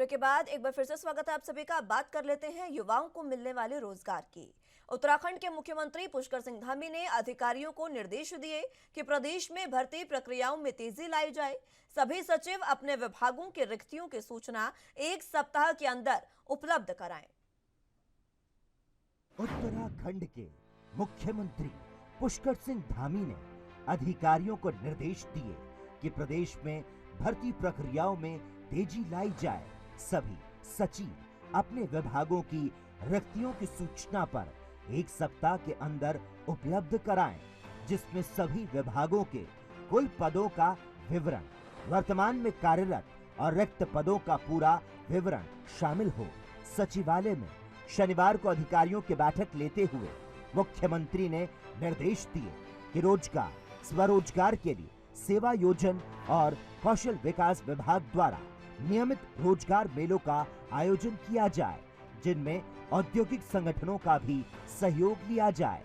Break के बाद एक बार फिर से स्वागत है आप सभी का। बात कर लेते हैं युवाओं को मिलने वाले रोजगार की। उत्तराखंड के मुख्यमंत्री पुष्कर सिंह धामी ने अधिकारियों को निर्देश दिए कि प्रदेश में भर्ती प्रक्रियाओं में तेजी लाई जाए। सभी सचिव अपने विभागों की रिक्तियों की सूचना 1 सप्ताह के अंदर उपलब्ध कराएं। उत्तराखंड के मुख्यमंत्री पुष्कर सिंह धामी ने अधिकारियों को निर्देश दिए कि प्रदेश में भर्ती प्रक्रियाओं में तेजी लाई जाए। सभी सचिव अपने विभागों की रिक्तियों की सूचना पर 1 सप्ताह के अंदर उपलब्ध कराएं, जिसमें सभी विभागों के कुल पदों का विवरण, वर्तमान में कार्यरत और रिक्त पदों का पूरा विवरण शामिल हो। सचिवालय में शनिवार को अधिकारियों की बैठक लेते हुए मुख्यमंत्री ने निर्देश दिए कि रोजगार, स्वरोजगार के लिए सेवा योजन और कौशल विकास विभाग द्वारा नियमित रोजगार मेलों का आयोजन किया जाए, जिनमें औद्योगिक संगठनों का भी सहयोग लिया जाए,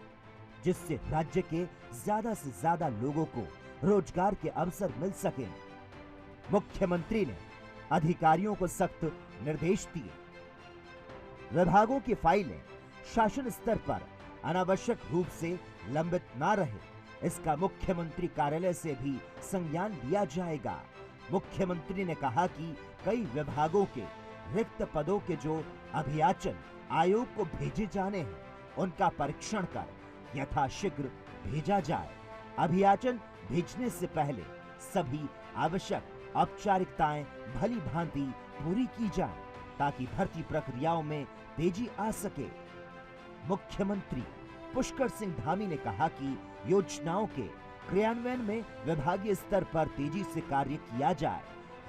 जिससे राज्य के ज्यादा से ज्यादा लोगों को रोजगार के अवसर मिल सके। मुख्यमंत्री ने अधिकारियों को सख्त निर्देश दिए। विभागों की फाइलें शासन स्तर पर अनावश्यक रूप से लंबित न रहे, इसका मुख्यमंत्री कार्यालय से भी संज्ञान लिया जाएगा। मुख्यमंत्री ने कहा कि कई विभागों के रिक्त पदों के जो अभियाचन आयोग को भेजे जाने हैं, उनका परीक्षण कर यथाशीघ्र भेजा जाए। अभियाचन भेजने से पहले सभी आवश्यक औपचारिकताएं भली भांति पूरी की जाए, ताकि भर्ती प्रक्रियाओं में तेजी आ सके। मुख्यमंत्री पुष्कर सिंह धामी ने कहा कि योजनाओं के क्रियान्वयन में विभागीय स्तर पर तेजी से कार्य किया जाए।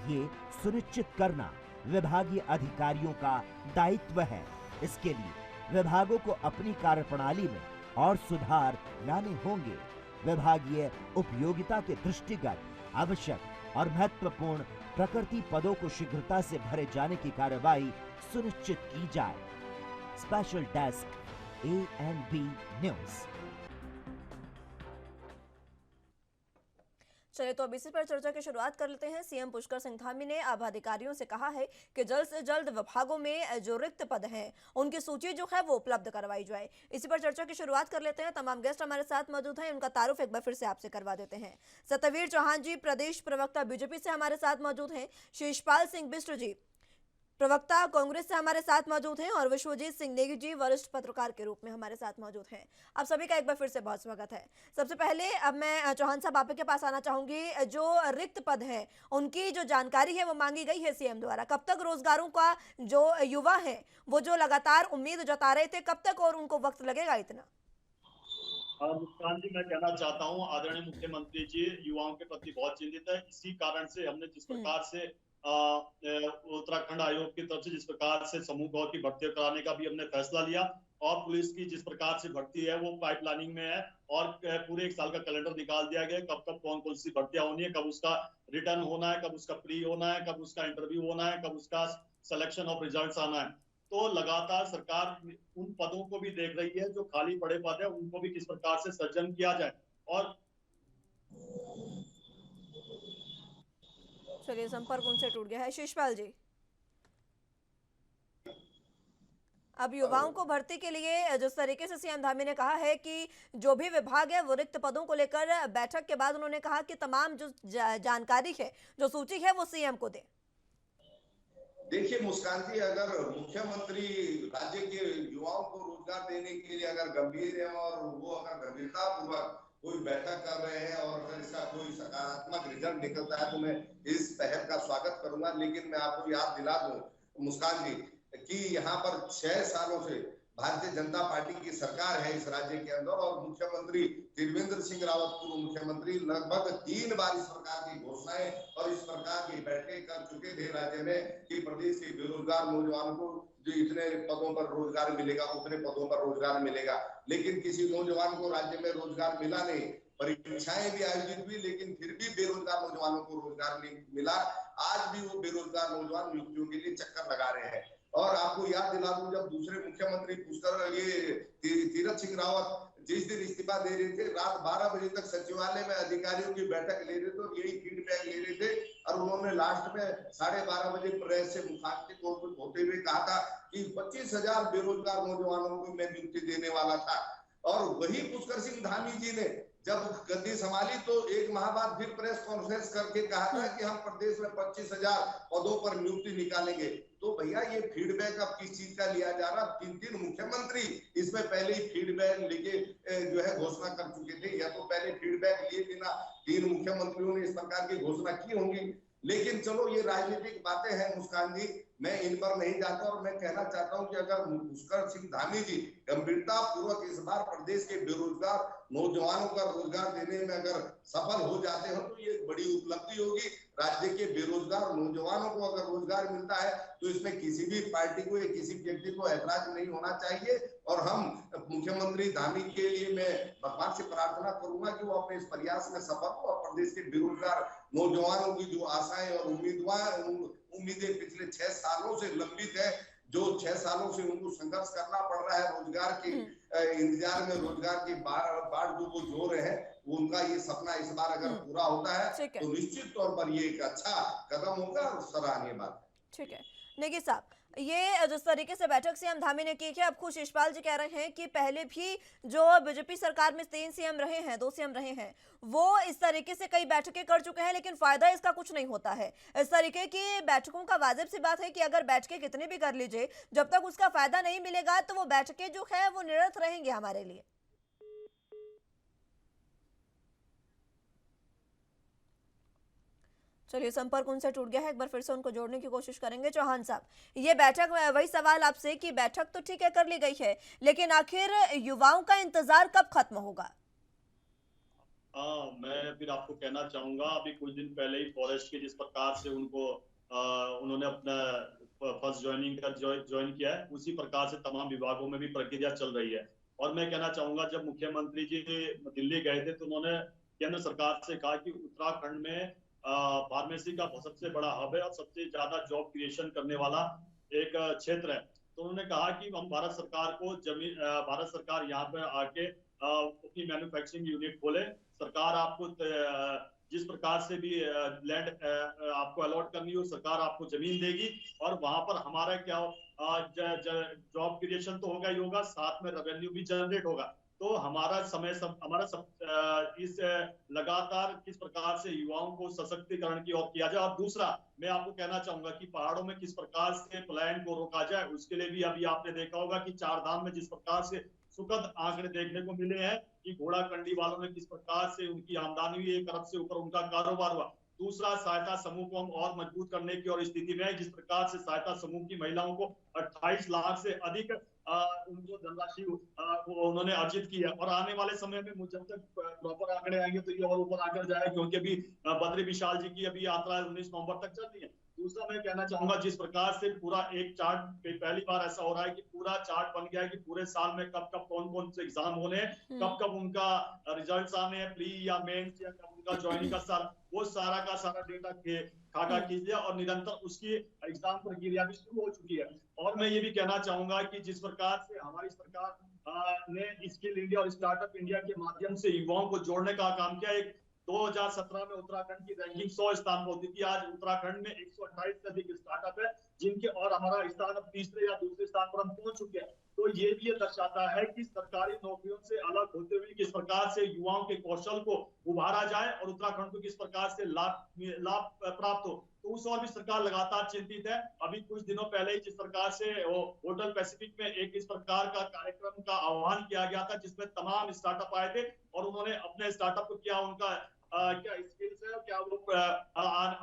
ये सुनिश्चित करना विभागीय अधिकारियों का दायित्व है। इसके लिए विभागों को अपनी कार्यप्रणाली में और सुधार लाने होंगे। विभागीय उपयोगिता के दृष्टिगत आवश्यक और महत्वपूर्ण प्रकृति पदों को शीघ्रता से भरे जाने की कार्यवाही सुनिश्चित की जाए। Special desk ANB news. चलिए तो अब इसी पर चर्चा की शुरुआत कर लेते हैं। सीएम पुष्कर सिंह धामी ने अब अधिकारियों से कहा है कि जल्द से जल्द विभागों में जो रिक्त पद हैं, उनकी सूची जो है वो उपलब्ध करवाई जाए। इसी पर चर्चा की शुरुआत कर लेते हैं। तमाम गेस्ट हमारे साथ मौजूद हैं, उनका तारुफ एक बार फिर से आपसे करवा देते हैं। सत्यवीर चौहान जी प्रदेश प्रवक्ता बीजेपी से हमारे साथ मौजूद हैं। शिषपाल सिंह बिष्ट जी प्रवक्ता कांग्रेस से हमारे साथ मौजूद हैं और विश्वजीत सिंह नेगी जी वरिष्ठ पत्रकार के रूप में हमारे साथ मौजूद हैं। आप सभी का एक बार फिर से बहुत स्वागत है। सबसे पहले अब मैं चौहान साहब आपके पास आना चाहूंगी। जो रिक्त पद है उनकी जो जानकारी है वो मांगी गई है सीएम द्वारा। कब तक रोजगारों का जो युवा है वो जो लगातार उम्मीद जता रहे थे, कब तक और उनको वक्त लगेगा इतना? मुस्कान जी, मैं कहना चाहता हूं आदरणीय मुख्यमंत्री जी युवाओं के प्रति बहुत चिंतित है। इसी कारण से हमने जिस प्रकार से उत्तराखंड आयोग की तरफ से जिस प्रकार से समूह गौर की भर्ती कराने का भी हमने फैसला लिया, और पुलिस की जिस प्रकार से भर्ती है वो पाइपलाइनिंग में है, और पूरे 1 साल का कैलेंडर निकाल दिया गया, कब कब कौन कौन सी भर्तियां होनी है, कब उसका रिटर्न होना है, कब उसका प्री होना है, कब उसका इंटरव्यू होना है, कब उसका सिलेक्शन ऑफ रिजल्ट आना है। तो लगातार सरकार उन पदों को भी देख रही है, जो खाली पड़े पद है उनको भी किस प्रकार से सृजन किया जाए। और चलिए संपर्क उनसे टूट गया है। शिषपाल जी, अब युवाओं को भर्ती के लिए जिस तरीके से सीएम धामी ने कहा है कि जो भी विभाग है वो रिक्त पदों को लेकर बैठक के बाद उन्होंने कहा कि तमाम जो जानकारी है, जो सूची है वो सीएम को दे। देखिए मुस्कान जी, अगर मुख्यमंत्री राज्य के युवाओं को रोजगार देने के लिए अगर गंभीर है और वो अगर गंभीरता पूर्वक कोई बैठक कर रहे हैं और अगर इसका कोई सकारात्मक रिजल्ट निकलता है तो मैं इस पहल का स्वागत करूंगा। लेकिन मैं आपको याद दिला दूं मुस्कान जी कि यहाँ पर 6 सालों से भारतीय जनता पार्टी की सरकार है इस राज्य के अंदर, और मुख्यमंत्री त्रिवेंद्र सिंह रावत पूर्व मुख्यमंत्री लगभग 3 बार इस प्रकार की घोषणाएं और इस प्रकार की बैठकें कर चुके थे राज्य में कि प्रदेश के बेरोजगार नौजवानों को जो इतने पदों पर रोजगार मिलेगा उतने पदों पर रोजगार मिलेगा। लेकिन किसी नौजवान को राज्य में रोजगार मिला नहीं। परीक्षाएं भी आयोजित हुई लेकिन फिर भी बेरोजगार नौजवानों को रोजगार नहीं मिला। आज भी वो बेरोजगार नौजवान नियुक्तियों के लिए चक्कर लगा रहे हैं। और आपको याद दिला दूं, जब दूसरे मुख्यमंत्री पुष्कर ये तीरथ सिंह रावत जिस दिन इस्तीफा दे रहे थे, रात 12 बजे तक सचिवालय में अधिकारियों की बैठक ले रहे थे और यही फीडबैक ले रहे थे। और उन्होंने लास्ट में 12:30 बजे प्रेस से मुखातिब होते हुए कहा था कि 25,000 बेरोजगार नौजवानों को मैं नियुक्ति देने वाला था। और वही पुष्कर सिंह धामी जी ने जब गद्दी संभाली तो एक माह बाद फिर प्रेस कॉन्फ्रेंस करके कहा था कि हम प्रदेश में 25,000 पदों पर नियुक्ति निकालेंगे। तो भैया ये फीडबैक अब किस चीज का लिया जा रहा? 3 मुख्यमंत्री इसमें पहले ही फीडबैक लेके जो है घोषणा कर चुके थे, या तो पहले फीडबैक लिए बिना 3 मुख्यमंत्रियों ने इस प्रकार की घोषणा की होंगी। लेकिन चलो ये राजनीतिक बातें हैं मुस्कान जी, मैं इन पर नहीं जाता। और मैं कहना चाहता हूं कि अगर पुष्कर सिंह धामी जी गंभीरता पूर्वक इस बार प्रदेश के बेरोजगार नौजवानों का रोजगार देने में अगर सफल हो जाते हो तो ये बड़ी उपलब्धि होगी। राज्य के बेरोजगार नौजवानों को अगर रोजगार मिलता है तो इसमें किसी भी पार्टी को या किसी व्यक्ति को ऐतराज नहीं होना चाहिए। और हम मुख्यमंत्री धामी के लिए मैं भगवान से प्रार्थना करूंगा कि वो अपने इस प्रयास में सफल हो और प्रदेश के बेरोजगार नौजवानों की जो आशाएं और उम्मीदें पिछले 6 सालों से लंबित है, जो 6 सालों से उनको संघर्ष करना पड़ रहा है रोजगार के इंतजार में, रोजगार की बाढ़ जो वो जो रहे हैं, उनका ये सपना इस बार अगर पूरा होता है तो निश्चित तौर पर ये एक अच्छा कदम होगा और सराहनीय बात। ठीक है नेगी साहब, ये जिस तरीके से बैठक सीएम धामी ने की है, अब खुद शिषपाल जी कह रहे हैं कि पहले भी जो बीजेपी सरकार में 3 सीएम रहे हैं, 2 सीएम रहे हैं, वो इस तरीके से कई बैठकें कर चुके हैं लेकिन फायदा इसका कुछ नहीं होता है। इस तरीके की बैठकों का वाजिब सी बात है कि अगर बैठकें कितनी भी कर लीजिए, जब तक उसका फायदा नहीं मिलेगा तो वो बैठकें जो है वो निरर्थ रहेंगी हमारे लिए। चलिए संपर्क उनसे टूट गया है, एक बार फिर से उनको जोड़ने की कोशिश करेंगे। चौहान साहब, ये बैठक, वही सवाल आपसे कि बैठक तो ठीक है कर ली गई है, लेकिन आखिर युवाओं का इंतजार कब खत्म होगा? मैं फिर आपको कहना चाहूंगा, अभी कुछ दिन पहले ही फॉरेस्ट के जिस प्रकार से उन्होंने अपना फर्स्ट ज्वाइन किया है, उसी प्रकार से तमाम विभागों में भी प्रक्रिया चल रही है। और मैं कहना चाहूंगा, जब मुख्यमंत्री जी दिल्ली गए थे तो उन्होंने केंद्र सरकार से कहा कि उत्तराखंड में फार्मेसी का सबसे बड़ा हब है और सबसे ज्यादा जॉब क्रिएशन करने वाला एक क्षेत्र है। तो उन्होंने कहा कि हम भारत सरकार यहाँ पे आके अपनी मैन्युफैक्चरिंग यूनिट खोले। सरकार आपको जिस प्रकार से भी लैंड आपको अलॉट करनी हो, सरकार आपको जमीन देगी और वहां पर हमारा क्या जॉब क्रिएशन तो होगा ही होगा, साथ में रेवेन्यू भी जनरेट होगा। तो हमारा इस लगातार किस प्रकार से युवाओं को सशक्तिकरण की ओर किया जाए। और दूसरा मैं आपको कहना चाहूंगा कि पहाड़ों में किस प्रकार से पलायन को रोका जाए, उसके लिए भी अभी आपने देखा होगा कि 4 धाम में जिस प्रकार से सुखद आंकड़े देखने को मिले हैं कि घोड़ा कंडी वालों में किस प्रकार से उनकी आमदनी हुई, 1 अरब से ऊपर उनका कारोबार हुआ। दूसरा, सहायता समूह को हम और मजबूत करने की और स्थिति में है, जिस प्रकार से सहायता समूह की महिलाओं को 28 लाख से अधिक उनको धनराशि उन्होंने अर्जित की है। और आने वाले समय में जब तक प्रॉपर आंकड़े आएंगे तो ये और ऊपर आकर जाएगा, क्योंकि अभी बद्री विशाल जी की अभी यात्रा 19 नवंबर तक चल रही है। दूसरा मैं कहना चाहूंगा, जिस प्रकार से पूरा एक चार्ट, पहली बार ऐसा हो रहा है कि पूरा चार्ट बन गया है कि पूरे साल में कब कब कौन कौन से एग्जाम होने हैं, कब कब उनका रिजल्ट्स आने हैं, प्री या मेंस या कब उनका ज्वाइनिंग का सारा का सारा डेटा खाका कीजिए और निरंतर उसकी एग्जाम प्रक्रिया भी शुरू हो चुकी है। और मैं ये भी कहना चाहूंगा कि जिस प्रकार से हमारी सरकार ने स्किल इंडिया और स्टार्टअप इंडिया के माध्यम से युवाओं को जोड़ने का काम किया। एक 2017 में उत्तराखंड की रैंकिंग 100 स्थान पर होती थी, आज उत्तराखंड में 128 से अधिक स्टार्टअप है जिनके, और हमारा स्थान अब तीसरे या दूसरे स्थान पर हम पहुंच चुके हैं। तो ये भी दर्शाता है कि सरकारी नौकरियों से अलग होते हुए किस प्रकार से युवाओं के कौशल को उभारा जाए और उत्तराखंड को किस प्रकार से लाभ प्राप्त हो। तो उस और भी सरकार लगातार चिंतित है। अभी कुछ दिनों पहले ही जिस प्रकार से होटल पैसिफिक में एक इस प्रकार का कार्यक्रम का आह्वान किया गया था जिसमें तमाम स्टार्टअप आए थे और उन्होंने अपने स्टार्टअप को क्या उनका क्या स्किल्स है, क्या वो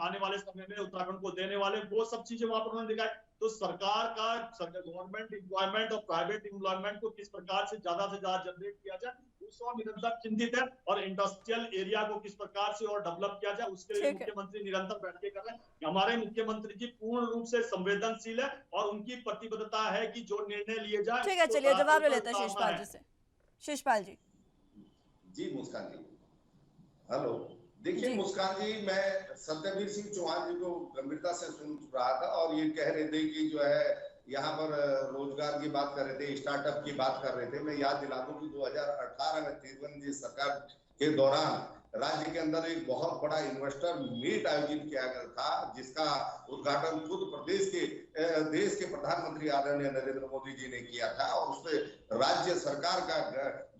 आने वाले समय में उत्तराखंड को देने वाले, वो सब चीजें वहां पर उन्होंने दिखाई। तो सरकार का गवर्नमेंट एम्प्लॉयमेंट और प्राइवेट एम्प्लॉयमेंट को किस प्रकार से ज्यादा जनरेट किया जाए, उसको निरंतर चिंतित है। और इंडस्ट्रियल एरिया को किस प्रकार से और डेवलप किया जाए, उसके लिए मुख्यमंत्री निरंतर बैठकें कर रहे हैं। हमारे मुख्यमंत्री जी पूर्ण रूप से संवेदनशील है और उनकी प्रतिबद्धता है कि जो निर्णय लिए जाए। ठीक है, चलिए जवाब ले लेते हैं शिषपाल जी से। शिषपाल जी। जी मुस्कान जी, हेलो। देखिए जी। मुस्कान जी, मैं सत्यवीर सिंह चौहान जी को गंभीरता से सुन रहा था और ये कह रहे थे कि जो है यहाँ पर रोजगार की बात कर रहे थे, स्टार्टअप की बात कर रहे थे। मैं याद दिला दूं कि 2018 में तिरपन सरकार के दौरान राज्य के अंदर एक बहुत बड़ा इन्वेस्टर मीट आयोजित किया गया था, जिसका उद्घाटन खुद देश के प्रधानमंत्री आदरणीय नरेंद्र मोदी जी ने किया था और उसमें राज्य सरकार का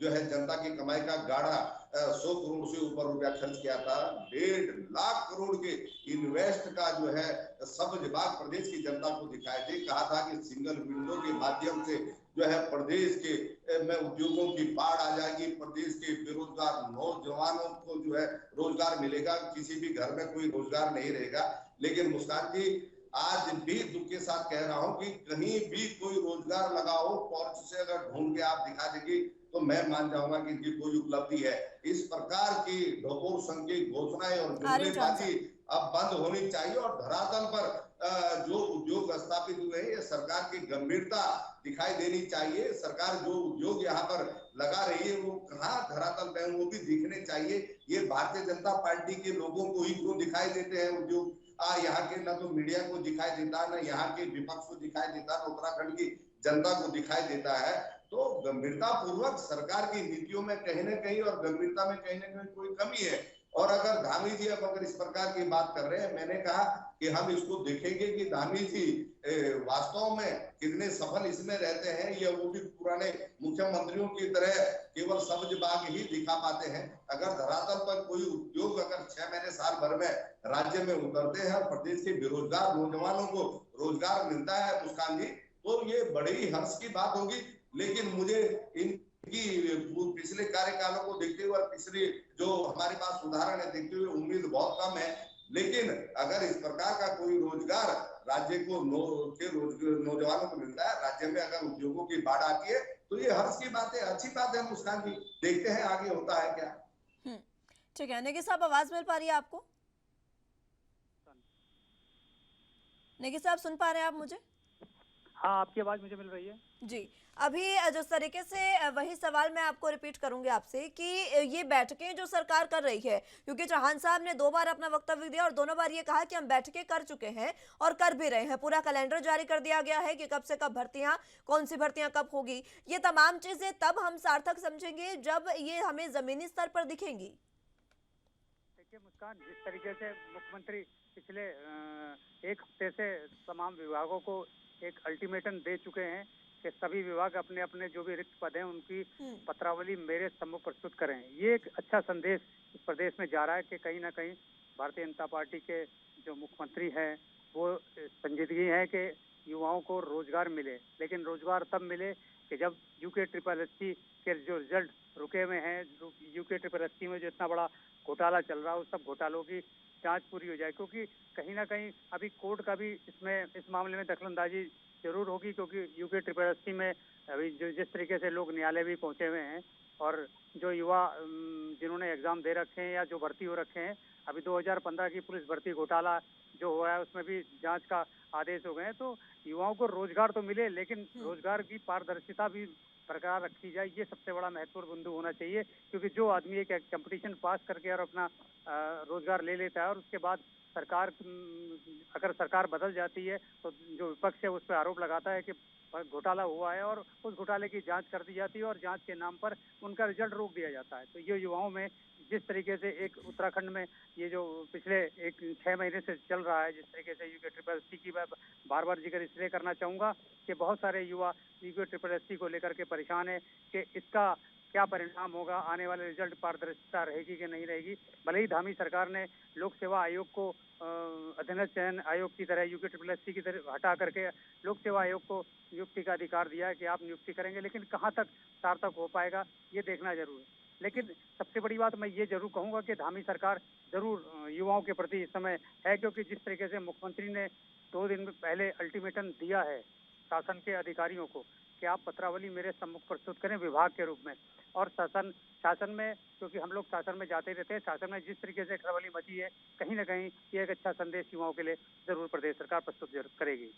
जो है जनता की कमाई का गाढ़ा 100 करोड़ से ऊपर रुपया खर्च किया था। 1.5 लाख करोड़ के इन्वेस्ट का जो है सब विभाग प्रदेश की जनता को दिखाए थे। कहा था कि सिंगल विंडो के माध्यम से जो है प्रदेश के में उद्योगों की बाढ़ आ जाएगी, प्रदेश के बेरोजगार नौजवानों को जो है रोजगार मिलेगा, किसी भी घर में कोई रोजगार नहीं रहेगा। लेकिन मुस्कान जी, आज भी दुख के साथ कह रहा हूं कि कहीं भी कोई रोजगार लगा हो, टॉर्च से अगर ढूंढ के आप दिखा देंगे तो मैं मान जाऊंगा कि इनकी कोई उपलब्धि है। इस प्रकार की ढकोर संघ की घोषणाएं और आर्यन खान जुमलेबाजी साहब। अब बंद होनी चाहिए और धरातल पर जो उद्योग स्थापित हुए हैं, ये सरकार की गंभीरता दिखाई देनी चाहिए। सरकार जो उद्योग यहाँ पर लगा रही है वो कहाँ धरातल पे वो भी दिखने चाहिए। ये भारतीय जनता पार्टी के लोगों को ही क्यों दिखाई देते हैं उद्योग? यहाँ के न तो मीडिया को दिखाई देता, न यहाँ के विपक्ष को दिखाई देता, न उत्तराखंड की जनता को दिखाई देता है। तो गंभीरता पूर्वक सरकार की नीतियों में कहीं न कहीं और गंभीरता में कहीं न कहीं कोई कमी है। और अगर धामी जी अब अगर इस प्रकार की बात कर रहे हैं, मैंने कहा कि हम इसको देखेंगे कि धामी जी वास्तव में कितने सफल इसमें रहते हैं, या वो भी पुराने मुख्यमंत्रियों की तरह केवल सब्ज बाग ही दिखा पाते हैं। अगर धरातल पर कोई उद्योग अगर 6 महीने साल भर में राज्य में उतरते हैं और प्रदेश के बेरोजगार नौजवानों को रोजगार मिलता है मुस्कान जी, तो ये बड़ी ही हर्ष की बात होगी। लेकिन मुझे इनकी पिछले कार्यकालों को देखते हुए और पिछले जो हमारे पास उदाहरण है देखते हुए उम्मीद बहुत कम है। लेकिन अगर इस प्रकार का कोई रोजगार राज्य को नौजवानों को मिलता है, राज्य में अगर उद्योगों की बाढ़ आती है, तो ये हर्ष की बात है, अच्छी बात है मुस्कान जी। देखते हैं आगे होता है क्या। ठीक है, नेगी साहब आवाज मिल पा रही है आपको? नेगी साहब सुन पा रहे हैं आप मुझे? हाँ, आपकी आवाज मुझे मिल रही है जी। अभी जिस तरीके से वही सवाल मैं आपको रिपीट करूंगी आपसे कि ये बैठकें जो सरकार कर रही है, क्योंकि चौहान साहब ने 2 बार अपना वक्तव्य दिया और दोनों बार ये कहा कि हम बैठकें कर चुके हैं और कर भी रहे हैं, पूरा कैलेंडर जारी कर दिया गया है कि कब से कब भर्तियां, कौन सी भर्तियां कब होगी। ये तमाम चीजें तब हम सार्थक समझेंगे जब ये हमें जमीनी स्तर पर दिखेंगी। देखिए मुस्कान, जिस तरीके से मुख्यमंत्री पिछले 1 हफ्ते से तमाम विभागों को एक अल्टीमेटम दे चुके हैं कि सभी विभाग अपने अपने जो भी रिक्त पद हैं उनकी पत्रावली मेरे सम्मुख प्रस्तुत करें। ये एक अच्छा संदेश इस प्रदेश में जा रहा है कि कहीं ना कहीं भारतीय जनता पार्टी के जो मुख्यमंत्री हैं वो संजीदगी है कि युवाओं को रोजगार मिले, लेकिन रोजगार तब मिले कि जब UKSSC के जो रिजल्ट रुके हुए हैं, UKSSC में जो इतना बड़ा घोटाला चल रहा है, उस सब घोटालों की जांच पूरी हो जाए। क्योंकि कहीं ना कहीं अभी कोर्ट का भी इस मामले में दखलंदाजी जरूर होगी, क्योंकि UKSSC में अभी जिस तरीके से लोग न्यायालय भी पहुंचे हुए हैं और जो युवा जिन्होंने एग्जाम दे रखे हैं या जो भर्ती हो रखे हैं, अभी 2015 की पुलिस भर्ती घोटाला जो हुआ है उसमें भी जांच का आदेश हो गए हैं। तो युवाओं को रोजगार तो मिले, लेकिन रोजगार की पारदर्शिता भी बरकरार रखी जाए, ये सबसे बड़ा महत्वपूर्ण बिंदु होना चाहिए। क्योंकि जो आदमी एक कंपटीशन पास करके और अपना रोजगार ले लेता है और उसके बाद सरकार अगर सरकार बदल जाती है तो जो विपक्ष है उस पर आरोप लगाता है कि घोटाला हुआ है और उस घोटाले की जांच कर दी जाती है और जांच के नाम पर उनका रिजल्ट रोक दिया जाता है। तो ये युवाओं में जिस तरीके से एक उत्तराखंड में ये जो पिछले 6 महीने से चल रहा है, जिस तरीके से UKSSC की बार बार जिक्र इसलिए करना चाहूँगा कि बहुत सारे युवा UKSSC को लेकर के परेशान है कि इसका क्या परिणाम होगा, आने वाले रिजल्ट पारदर्शिता रहेगी कि नहीं रहेगी। भले ही धामी सरकार ने लोक सेवा आयोग को अधीनस्थ चयन आयोग की तरह UKSSC की तरह हटा करके लोक सेवा आयोग को नियुक्ति का अधिकार दिया है कि आप नियुक्ति करेंगे, लेकिन कहाँ तक सार्थक हो पाएगा ये देखना जरूर है। लेकिन सबसे बड़ी बात मैं ये जरूर कहूँगा कि धामी सरकार जरूर युवाओं के प्रति इस समय है, क्योंकि जिस तरीके से मुख्यमंत्री ने 2 दिन पहले अल्टीमेटम दिया है शासन के अधिकारियों को कि आप पत्रावली मेरे सम्मुख प्रस्तुत करें विभाग के रूप में, और शासन में क्योंकि हम लोग शासन में जाते रहते हैं, शासन में जिस तरीके से खलबली मची है, कहीं ना कहीं ये एक अच्छा संदेश युवाओं के लिए जरूर प्रदेश सरकार प्रस्तुत करेगी।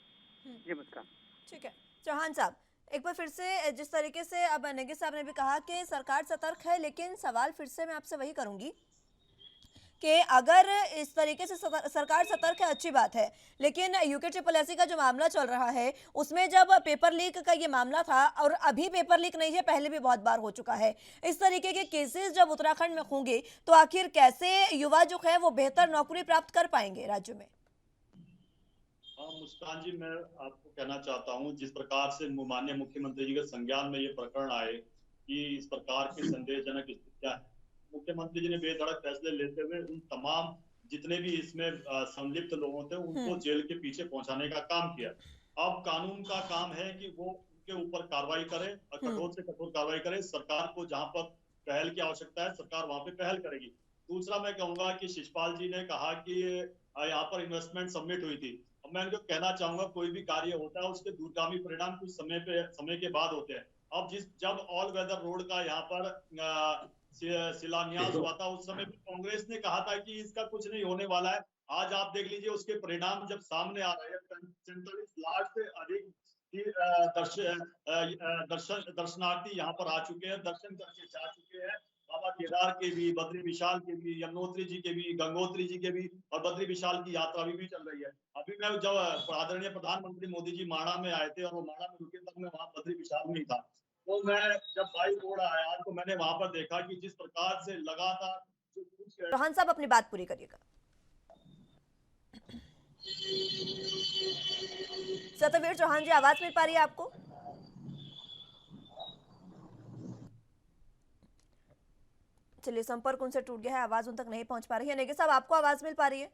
जी मुस्कान। ठीक है चौहान साहब, एक बार फिर से जिस तरीके से अब नेगी साहब ने भी कहा कि सरकार सतर्क है, लेकिन सवाल फिर से मैं आपसे वही करूंगी कि अगर इस तरीके से सरकार सतर्क है, अच्छी बात है, लेकिन यूके ट्रिपल एससी का जो मामला चल रहा है उसमें जब पेपर लीक का ये मामला था और अभी पेपर लीक नहीं है, पहले भी बहुत बार हो चुका है, इस तरीके के केसेस जब उत्तराखंड में होंगे तो आखिर कैसे युवा जो है वो बेहतर नौकरी प्राप्त कर पाएंगे राज्य में? हाँ मुस्कान जी, मैं आपको कहना चाहता हूँ, जिस प्रकार से माननीय मुख्यमंत्री जी के संज्ञान में ये प्रकरण आए कि इस प्रकार की संदेहजनक स्थितियां हैं, मुख्यमंत्री जी ने बेधड़क फैसले लेते हुए उन तमाम जितने भी इसमें संलिप्त लोगों थे उनको जेल के पीछे पहुंचाने का काम किया। अब कानून का काम है कि वो उनके ऊपर कार्रवाई करे और कठोर से कठोर कार्रवाई करे। सरकार को जहां पर पहल की आवश्यकता है, सरकार वहां पे पहल करेगी। दूसरा मैं कहूंगा कि शिषपाल जी ने कहा कि यहाँ पर इन्वेस्टमेंट सबमिट हुई थी। अब मैं इनको कहना चाहूंगा, कोई भी कार्य होता है उसके दूरगामी परिणाम कुछ समय के बाद होते हैं। अब जब ऑल वेदर रोड का यहाँ पर शिलान्यास हुआ था, उस समय भी कांग्रेस ने कहा था कि इसका कुछ नहीं होने वाला है। आज आप देख लीजिए उसके परिणाम जब सामने आ रहे हैं। 47 लाख से अधिक दर्शनार्थी यहाँ पर आ चुके हैं, दर्शन करके जा चुके हैं। बाबा केदार के भी, बद्री विशाल के भी, यमुनोत्री जी के भी, गंगोत्री जी के भी, और बद्री विशाल की यात्रा भी चल रही है। अभी मैं जब आदरणीय प्रधानमंत्री मोदी जी माणा में आए थे और वो माणा में रुके, तब मैं वहां बद्री विशाल में ही था। तो मैं जब बाई रोड आया तो मैंने वहां पर देखा कि जिस प्रकार से लगातार चौहान साहब अपनी बात पूरी करिएगा। सत्यवीर चौहान जी, आवाज मिल पा रही है आपको? चलिए, संपर्क उनसे टूट गया है, आवाज उन तक नहीं पहुंच पा रही है। नेगी साहब, आपको आवाज मिल पा रही है?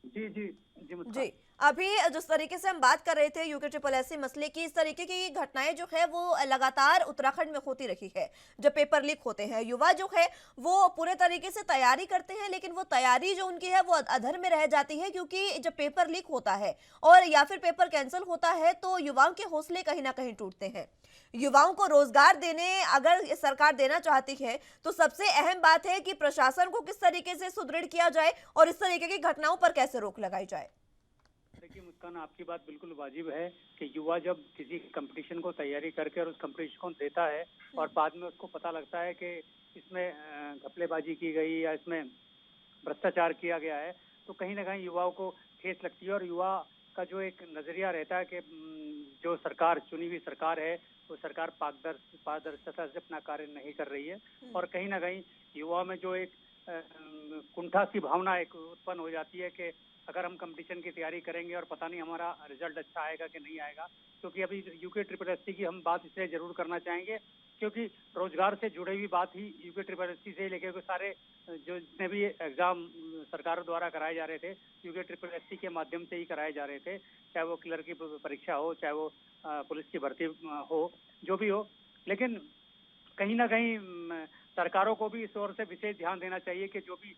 जी जी जी, अभी जिस तरीके से हम बात कर रहे थे यूके ट्रिपल एससी मसले की, इस तरीके की घटनाएं जो है वो लगातार उत्तराखंड में होती रही है। जब पेपर लीक होते हैं, युवा जो है वो पूरे तरीके से तैयारी करते हैं, लेकिन वो तैयारी जो उनकी है वो अधर में रह जाती है, क्योंकि जब पेपर लीक होता है और या फिर पेपर कैंसिल होता है तो युवाओं के हौसले कहीं ना कहीं टूटते हैं। युवाओं को रोजगार देने अगर सरकार देना चाहती है तो सबसे अहम बात है कि प्रशासन को किस तरीके से सुदृढ़ किया जाए और इस तरीके की घटनाओं पर कैसे रोक लगाई जाए। देखिए मुस्कान, आपकी बात बिल्कुल वाजिब है कि युवा जब किसी कंपटीशन को तैयारी करके और उस कंपटीशन को देता है और बाद में उसको पता लगता है कि इसमें घपलेबाजी की गई या इसमें भ्रष्टाचार किया गया है, तो कहीं ना कहीं युवाओं को ठेस लगती है। और युवा का जो एक नजरिया रहता है कि जो सरकार, चुनी हुई सरकार है, वो सरकार पारदर्शिता से अपना कार्य नहीं कर रही है, और कहीं ना कहीं युवा में जो एक कुंठा सी भावना एक उत्पन्न हो जाती है कि अगर हम कंपटीशन की तैयारी करेंगे और पता नहीं हमारा रिजल्ट अच्छा आएगा कि नहीं आएगा। क्योंकि अभी यूके ट्रिपल एससी की हम बात इसलिए जरूर करना चाहेंगे क्योंकि रोजगार से जुड़े हुई बात ही यूके ट्रिपल एससी से लेकर सारे जो जितने भी एग्जाम सरकार द्वारा कराए जा रहे थे, यूके ट्रिपल एससी के माध्यम से ही कराए जा रहे थे। चाहे वो क्लर्क की परीक्षा हो, चाहे वो पुलिस की भर्ती हो, जो भी हो। लेकिन कहीं ना कहीं सरकारों को भी इस ओर से विशेष ध्यान देना चाहिए कि जो भी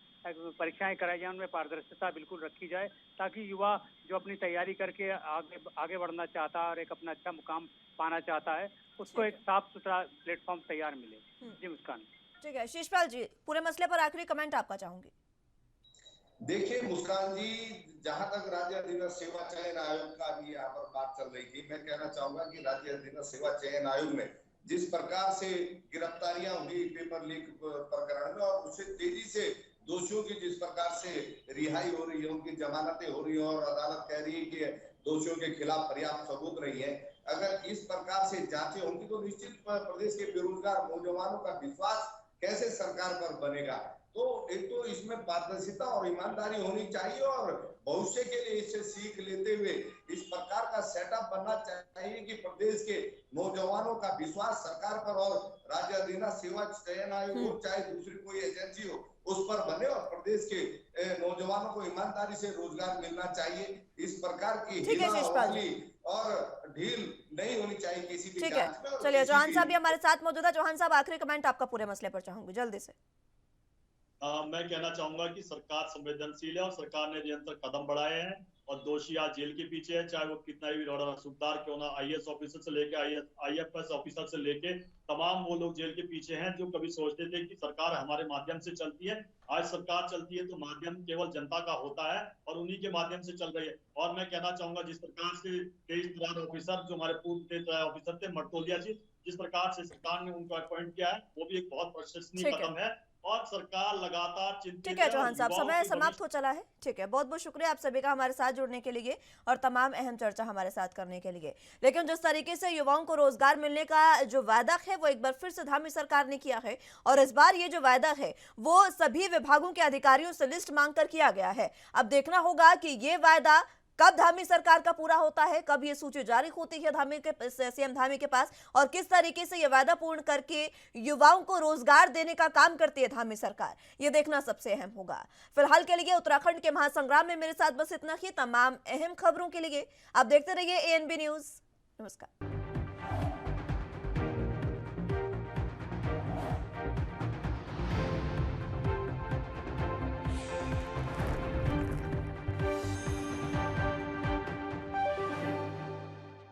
परीक्षाएं कराई जाए उनमें पारदर्शिता बिल्कुल रखी जाए, ताकि युवा जो अपनी तैयारी करके आगे बढ़ना चाहता है और एक अपना अच्छा मुकाम पाना चाहता है, उसको एक साफ सुथरा प्लेटफॉर्म तैयार मिले। जी मुस्कान। ठीक है, शिषपाल जी, पूरे मसले पर आखिरी कमेंट आपका चाहूंगी। देखिए मुस्कान जी, जहां तक राज्य अधीनस्थ सेवा चयन आयोग का भी यहाँ पर बात चल रही थी, मैं कहना चाहूंगा कि राज्य अधीनस्थ सेवा चयन आयोग में जिस प्रकार से गिरफ्तारियां हुई पेपर लीक प्रकरण में और उसे तेजी से दोषियों की जिस प्रकार से रिहाई हो रही है, उनकी जमानतें हो रही है और अदालत कह रही है कि दोषियों के खिलाफ पर्याप्त सबूत रही है, अगर इस प्रकार से जांचें होंगी तो निश्चित प्रदेश के बेरोजगार नौजवानों का विश्वास कैसे सरकार पर बनेगा। तो एक तो इसमें पारदर्शिता और ईमानदारी होनी चाहिए और भविष्य के लिए इससे सीख लेते हुए इस प्रकार का सेटअप बनना चाहिए कि प्रदेश के नौजवानों का विश्वास सरकार पर और राज्य अधीनस्थ सेवा चयन आयोग हो चाहे दूसरी कोई एजेंसी हो उस पर बने और प्रदेश के नौजवानों को ईमानदारी से रोजगार मिलना चाहिए। इस प्रकार की हीला और ढील नहीं होनी चाहिए किसी भी जांच में। चलिए, चौहान साहब भी हमारे साथ मौजूद है। चौहान साहब, आखिरी कमेंट आपका पूरे मसले पर चाहूंगी, जल्दी से। मैं कहना चाहूंगा कि सरकार संवेदनशील है और सरकार ने निरंतर कदम बढ़ाए हैं और दोषी आज जेल के पीछे है, चाहे वो कितना भी रसूखदार क्यों ना, आईएएस ऑफिसर से लेके आईएफएस ऑफिसर से लेके तमाम वो लोग जेल के पीछे हैं जो कभी सोचते थे कि सरकार हमारे माध्यम से चलती है। आज सरकार चलती है तो माध्यम केवल जनता का होता है और उन्हीं के माध्यम से चल रही है। और मैं कहना चाहूंगा जिस प्रकार से 23 ऑफिसर जो हमारे पूर्व ऑफिसर थे मर्तोलिया जी, जिस प्रकार से सरकार ने उनको अपॉइंट किया है वो भी एक बहुत प्रशंसनीय कदम है। और सरकार लगातार चिंतित ठीक है और चौहान साहब, युवाओं समय के समाप्त हो चला है। ठीक है, बहुत बहुत शुक्रिया आप सभी का हमारे साथ जुड़ने के लिए और तमाम अहम चर्चा हमारे साथ करने के लिए। लेकिन जिस तरीके से युवाओं को रोजगार मिलने का जो वादा है वो एक बार फिर से धामी सरकार ने किया है, और इस बार ये जो वादा है वो सभी विभागों के अधिकारियों से लिस्ट मांगकर किया गया है। अब देखना होगा कि ये वादा कब धामी सरकार का पूरा होता है, कब ये सूची जारी होती है धामी के सीएम धामी के पास, और किस तरीके से ये वादा पूर्ण करके युवाओं को रोजगार देने का काम करती है धामी सरकार, ये देखना सबसे अहम होगा। फिलहाल के लिए उत्तराखंड के महासंग्राम में मेरे साथ बस इतना ही। तमाम अहम खबरों के लिए आप देखते रहिए ANB न्यूज। नमस्कार।